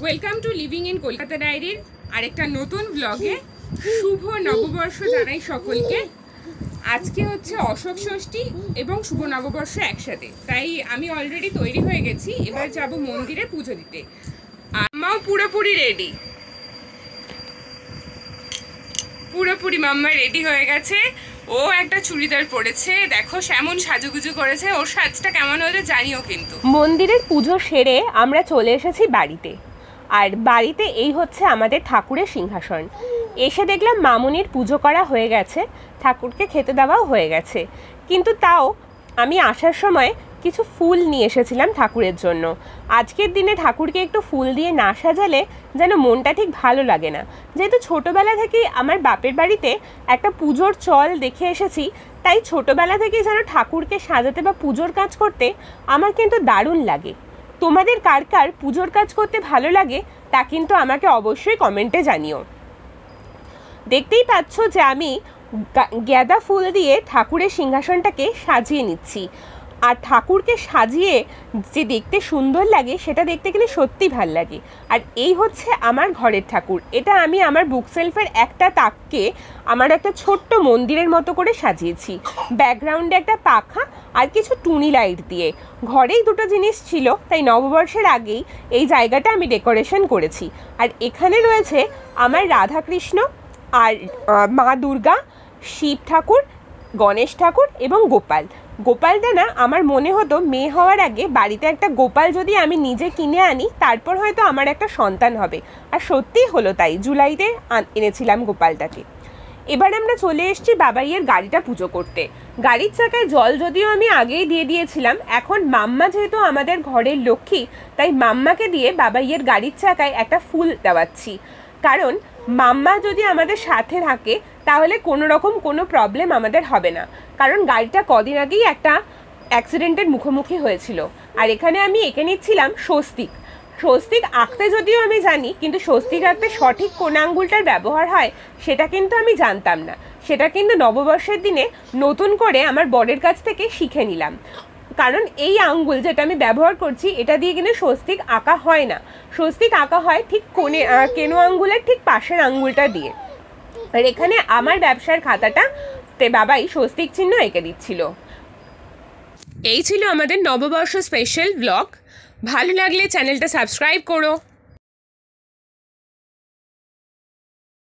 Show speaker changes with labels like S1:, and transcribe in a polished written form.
S1: Welcome to living in Kolkata ডায়েরির আরেকটা নতুন ব্লগে শুভ নববর্ষ জানাই সকলকে। আজকে হচ্ছে অশোক ষষ্ঠী এবং শুভ নববর্ষ একসাথে, তাই আমি অলরেডি তৈরি হয়ে গেছি। এবার যাব মন্দিরে পুজো দিতে। আমাও পুরোপুরি রেডি, পুরোপুরি মাম্মা রেডি হয়ে গেছে। ও একটা চুড়িদার পরেছে, দেখো কেমন সাজুগুজু করেছে। ওর সাজটা কেমন হলে জানিও কিন্তু।
S2: মন্দিরের পুজো সেরে আমরা চলে এসেছি বাড়িতে, আর বাড়িতে এই হচ্ছে আমাদের ঠাকুরের সিংহাসন। এসে দেখলাম মামুনির পুজো করা হয়ে গেছে, ঠাকুরকে খেতে দেওয়াও হয়ে গেছে, কিন্তু তাও আমি আসার সময় কিছু ফুল নিয়ে এসেছিলাম ঠাকুরের জন্য। আজকের দিনে ঠাকুরকে একটু ফুল দিয়ে না সাজালে যেন মনটা ঠিক ভালো লাগে না। যেহেতু ছোটোবেলা থেকেই আমার বাপের বাড়িতে একটা পুজোর চল দেখে এসেছি, তাই ছোটোবেলা থেকেই যেন ঠাকুরকে সাজাতে বা পুজোর কাজ করতে আমার কিন্তু দারুণ লাগে। তোমাদের কার কার পুজোর কাজ করতে ভালো লাগে তা কিন্তু আমাকে অবশ্যই কমেন্টে জানিও। দেখতেই পাচ্ছ যে আমি গাঁদা ফুল দিয়ে ঠাকুরের সিংহাসনটাকে সাজিয়ে নিচ্ছি। আর ঠাকুরকে সাজিয়ে যে দেখতে সুন্দর লাগে সেটা দেখতে গেলে সত্যি ভাল লাগে। আর এই হচ্ছে আমার ঘরের ঠাকুর। এটা আমি আমার বুকশেলফের একটা তাককে আমার একটা ছোট্ট মন্দিরের মতো করে সাজিয়েছি। ব্যাকগ্রাউন্ডে একটা পাখা আর কিছু টুনি লাইট দিয়ে। ঘরেই দুটো জিনিস ছিল, তাই নববর্ষের আগেই এই জায়গাটা আমি ডেকোরেশন করেছি। আর এখানে রয়েছে আমার রাধাকৃষ্ণ আর মা দুর্গা, শিব ঠাকুর, গণেশ ঠাকুর এবং গোপাল। গোপালটা না আমার মনে হতো মেয়ে হওয়ার আগে বাড়িতে একটা গোপাল যদি আমি নিজে কিনে আনি, তারপর হয়তো আমার একটা সন্তান হবে। আর সত্যিই হলো তাই, জুলাইতে এনেছিলাম গোপালটাকে। এবার আমরা চলে এসেছি বাবাইয়ের গাড়িটা পুজো করতে। গাড়ির চাকায় জল যদিও আমি আগেই দিয়ে দিয়েছিলাম, এখন মাম্মা যেহেতু আমাদের ঘরের লক্ষ্মী, তাই মাম্মাকে দিয়ে বাবাইয়ের গাড়ির চাকায় একটা ফুল দেওয়াচ্ছি। কারণ মাম্মা যদি আমাদের সাথে থাকে তাহলে কোনো রকম কোনো প্রবলেম আমাদের হবে না। কারণ গাড়িটা কদিন আগেই একটা অ্যাক্সিডেন্টের মুখোমুখি হয়েছিল। আর এখানে আমি এঁকে নিচ্ছিলাম স্বস্তিক। স্বস্তিক আঁকতে যদিও আমি জানি, কিন্তু স্বস্তিক আঁকতে সঠিক কোন আঙ্গুলটার ব্যবহার হয় সেটা কিন্তু আমি জানতাম না। সেটা কিন্তু নববর্ষের দিনে নতুন করে আমার বরের কাছ থেকে শিখে নিলাম। কারণ এই আঙ্গুল যেটা আমি ব্যবহার করছি, এটা দিয়ে কিন্তু স্বস্তিক আঁকা হয় না। স্বস্তিক আঁকা হয় ঠিক কেনো আঙ্গুলের ঠিক পাশের আঙ্গুলটা দিয়ে। আর এখানে আমার ব্যবসার খাতাটা তে বাবাই স্বস্তিক চিহ্ন এঁকে দিচ্ছিল। এই ছিল আমাদের নববর্ষ স্পেশাল ব্লগ। ভালো লাগলে চ্যানেলটা সাবস্ক্রাইব করো।